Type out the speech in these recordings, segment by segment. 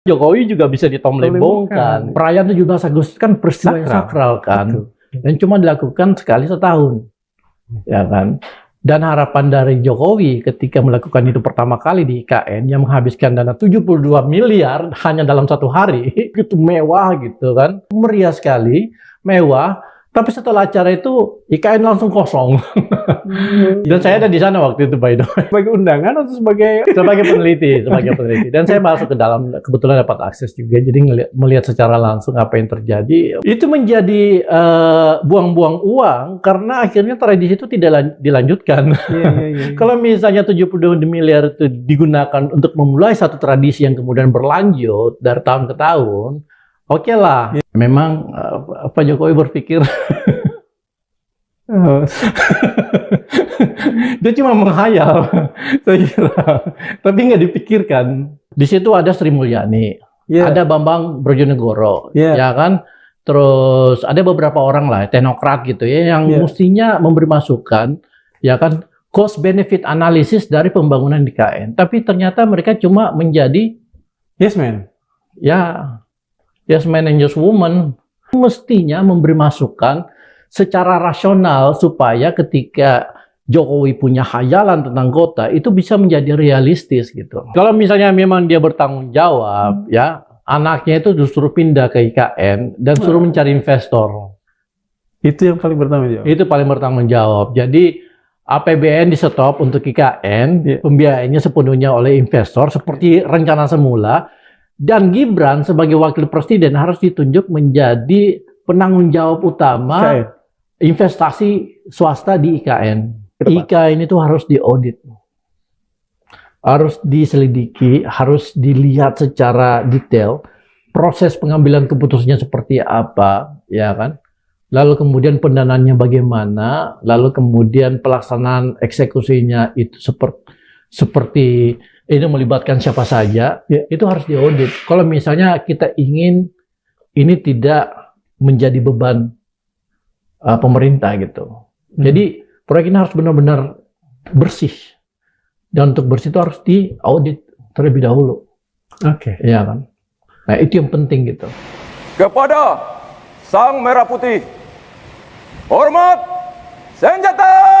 Jokowi juga bisa ditomlembongkan. Perayaan 17 Agustus kan peristiwa yang sakral kan. Betul. Dan cuma dilakukan sekali setahun. Ya kan? Dan harapan dari Jokowi ketika melakukan itu pertama kali di IKN yang menghabiskan dana 72 miliar hanya dalam satu hari, itu mewah gitu kan. Meriah sekali, mewah. Tapi setelah acara itu IKN langsung kosong. Dan saya ada di sana waktu itu, by the way. Sebagai undangan atau sebagai peneliti, Dan saya masuk ke dalam, kebetulan dapat akses juga, jadi melihat secara langsung apa yang terjadi. Itu menjadi buang-buang uang karena akhirnya tradisi itu tidak dilanjutkan. Kalau misalnya 72 miliar itu digunakan untuk memulai satu tradisi yang kemudian berlanjut dari tahun ke tahun, oke lah. Memang Pak Jokowi berpikir dia cuma menghayal, saya kira, tapi nggak dipikirkan. Di situ ada Sri Mulyani, ada Bambang Brojonegoro, ya kan. Terus ada beberapa orang lah, teknokrat gitu ya, yang mestinya memberi masukan, ya kan, cost benefit analisis dari pembangunan di IKN. Tapi ternyata mereka cuma menjadi yes man. Yes man and yes woman. Mestinya memberi masukan secara rasional supaya ketika Jokowi punya khayalan tentang kota itu bisa menjadi realistis gitu. Kalau misalnya memang dia bertanggung jawab, ya anaknya itu justru pindah ke IKN dan suruh mencari investor. Itu yang paling bertanggung jawab. Itu paling bertanggung jawab. Jadi APBN di stop untuk IKN, pembiayaannya sepenuhnya oleh investor seperti rencana semula. Dan Gibran sebagai wakil presiden harus ditunjuk menjadi penanggung jawab utama investasi swasta di IKN. IKN itu harus diaudit, harus diselidiki, harus dilihat secara detail proses pengambilan keputusannya seperti apa, ya kan? Lalu kemudian pendanaannya bagaimana, lalu kemudian pelaksanaan eksekusinya itu seperti ini melibatkan siapa saja, itu harus diaudit. Kalau misalnya kita ingin ini tidak menjadi beban pemerintah gitu. Jadi proyek ini harus benar-benar bersih. Dan untuk bersih itu harus diaudit terlebih dahulu. Iya kan? Nah itu yang penting gitu. Kepada Sang Merah Putih, hormat senjata!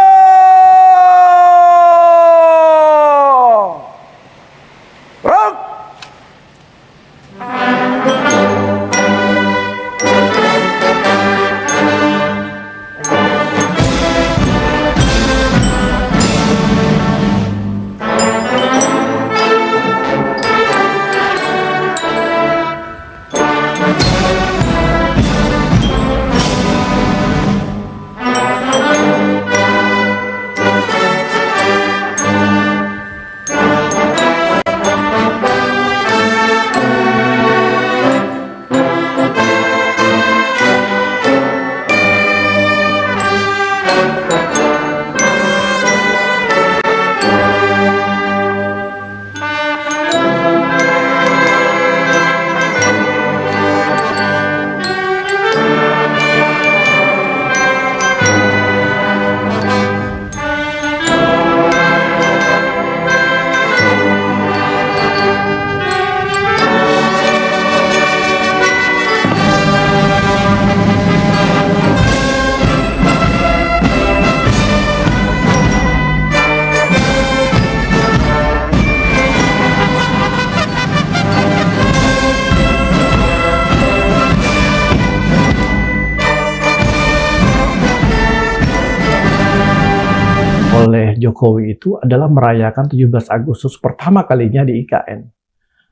Oleh Jokowi itu adalah merayakan 17 Agustus pertama kalinya di IKN.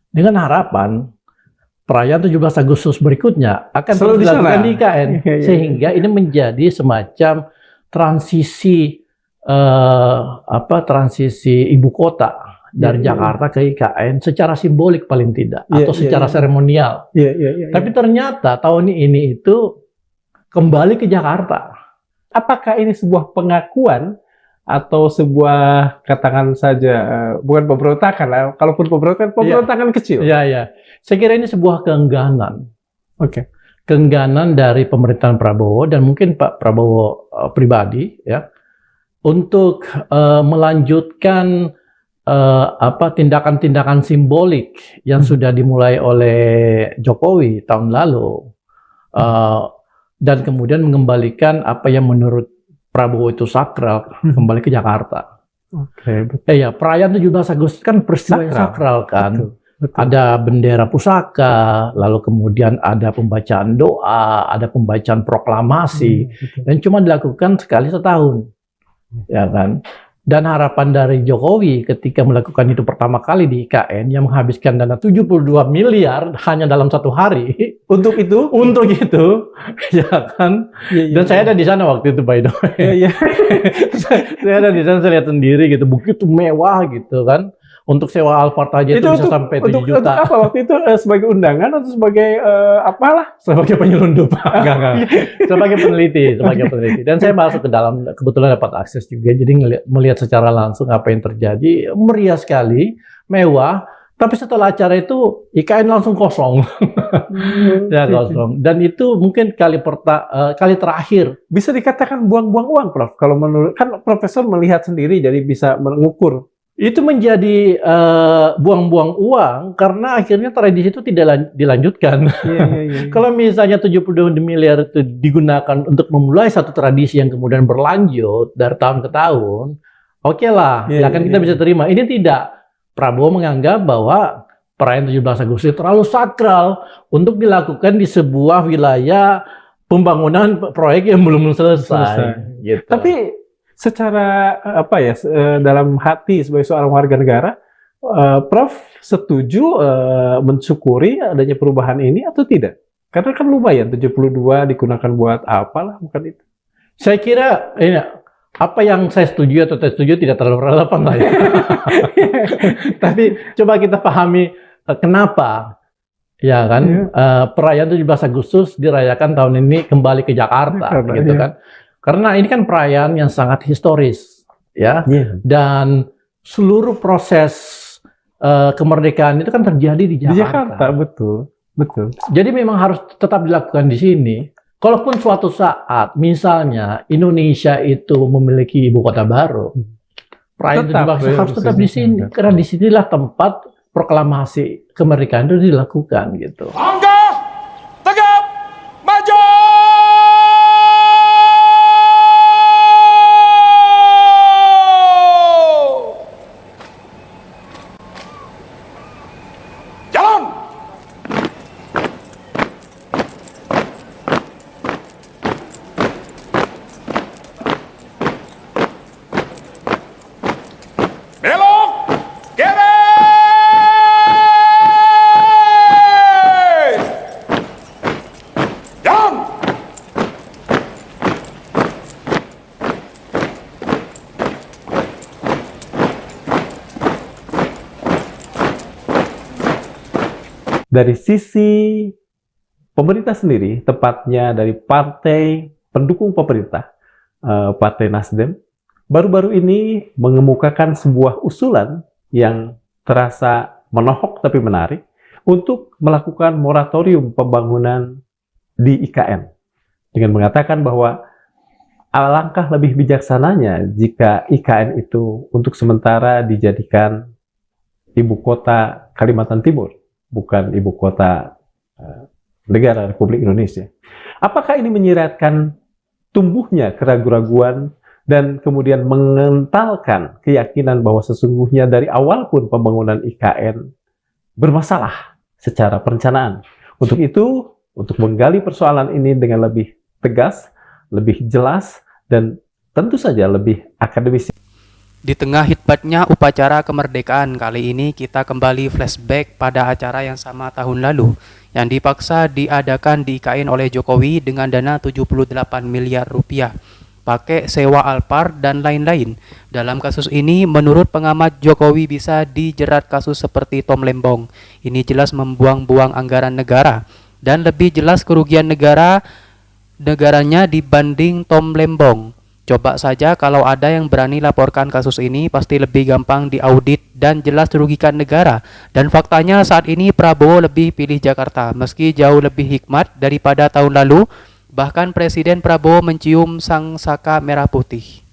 Dengan harapan perayaan 17 Agustus berikutnya akan terus dilakukan di IKN. Sehingga ini menjadi semacam transisi transisi ibu kota dari Jakarta ke IKN secara simbolik paling tidak atau secara seremonial. Tapi ternyata tahun ini itu kembali ke Jakarta. Apakah ini sebuah pengakuan atau sebuah katakan saja bukan pemberontakan lah, kalaupun pemberontakan kecil. Saya kira ini sebuah keengganan. Keengganan dari pemerintahan Prabowo dan mungkin Pak Prabowo pribadi ya untuk melanjutkan tindakan-tindakan simbolik yang sudah dimulai oleh Jokowi tahun lalu, dan kemudian mengembalikan apa yang menurut Prabowo itu sakral kembali ke Jakarta. Oke, Ya, perayaan 17 Agustus kan peristiwa yang sakral kan. Betul. Ada bendera pusaka, lalu kemudian ada pembacaan doa, ada pembacaan proklamasi, dan cuma dilakukan sekali setahun, ya kan? Dan harapan dari Jokowi ketika melakukan itu pertama kali di IKN yang menghabiskan dana 72 miliar hanya dalam satu hari Untuk itu, ya kan? Dan saya ada di sana waktu itu, by the way. Saya ada di sana, saya lihat sendiri gitu, begitu mewah gitu kan. Untuk sewa Alphard aja itu bisa sampai 7 juta. Untuk apa waktu itu, sebagai undangan atau sebagai apalah? Sebagai penyelundup. Enggak. Sebagai peneliti. Dan saya masuk ke dalam, kebetulan dapat akses juga, jadi melihat secara langsung apa yang terjadi. Meriah sekali, mewah. Tapi setelah acara itu IKN langsung kosong. Ya, kosong. Dan itu mungkin kali terakhir. Bisa dikatakan buang-buang uang, Prof. Kalau menurut, kan Profesor melihat sendiri, jadi bisa mengukur. Itu menjadi buang-buang uang karena akhirnya tradisi itu tidak dilanjutkan. Kalau misalnya 72 miliar itu digunakan untuk memulai satu tradisi yang kemudian berlanjut dari tahun ke tahun, oke lah, kita bisa terima. Ini tidak. Prabowo menganggap bahwa perayaan 17 Agustus terlalu sakral untuk dilakukan di sebuah wilayah pembangunan proyek yang belum selesai. Gitu. Tapi secara dalam hati sebagai seorang warga negara, Prof setuju mensyukuri adanya perubahan ini atau tidak? Karena kan lumayan 72 digunakan buat apalah, bukan itu? Saya kira apa yang saya setuju atau tidak setuju tidak terlalu relevan lah ya. Tapi coba kita pahami kenapa. Ya kan, perayaan 17 Agustus dirayakan tahun ini kembali ke Jakarta, gitu kan. Karena ini kan perayaan yang sangat historis, ya. Dan seluruh proses kemerdekaan itu kan terjadi di Jakarta. Di Jakarta, betul. Jadi memang harus tetap dilakukan di sini. Kalaupun suatu saat, misalnya Indonesia itu memiliki ibu kota baru, perayaan 17 Agustus harus tetap di sini. Karena disinilah tempat proklamasi kemerdekaan itu dilakukan, gitu. Langkah tegap maju. Dari sisi pemerintah sendiri, tepatnya dari partai pendukung pemerintah, Partai Nasdem, baru-baru ini mengemukakan sebuah usulan yang terasa menohok tapi menarik untuk melakukan moratorium pembangunan di IKN. Dengan mengatakan bahwa alangkah lebih bijaksananya jika IKN itu untuk sementara dijadikan ibu kota Kalimantan Timur, bukan ibu kota negara Republik Indonesia. Apakah ini menyiratkan tumbuhnya keraguan-raguan dan kemudian mengentalkan keyakinan bahwa sesungguhnya dari awal pun pembangunan IKN bermasalah secara perencanaan? Untuk itu, untuk menggali persoalan ini dengan lebih tegas, lebih jelas, dan tentu saja lebih akademis. Di tengah hitbatnya upacara kemerdekaan, kali ini kita kembali flashback pada acara yang sama tahun lalu yang dipaksa diadakan di IKN oleh Jokowi dengan dana 78 miliar rupiah, pakai sewa Alphard dan lain-lain. Dalam kasus ini, menurut pengamat, Jokowi bisa dijerat kasus seperti Tom Lembong. Ini jelas membuang-buang anggaran negara dan lebih jelas kerugian negaranya dibanding Tom Lembong. Coba saja kalau ada yang berani laporkan kasus ini, pasti lebih gampang diaudit dan jelas merugikan negara. Dan faktanya saat ini Prabowo lebih pilih Jakarta, meski jauh lebih hikmat daripada tahun lalu. Bahkan Presiden Prabowo mencium sang saka merah putih.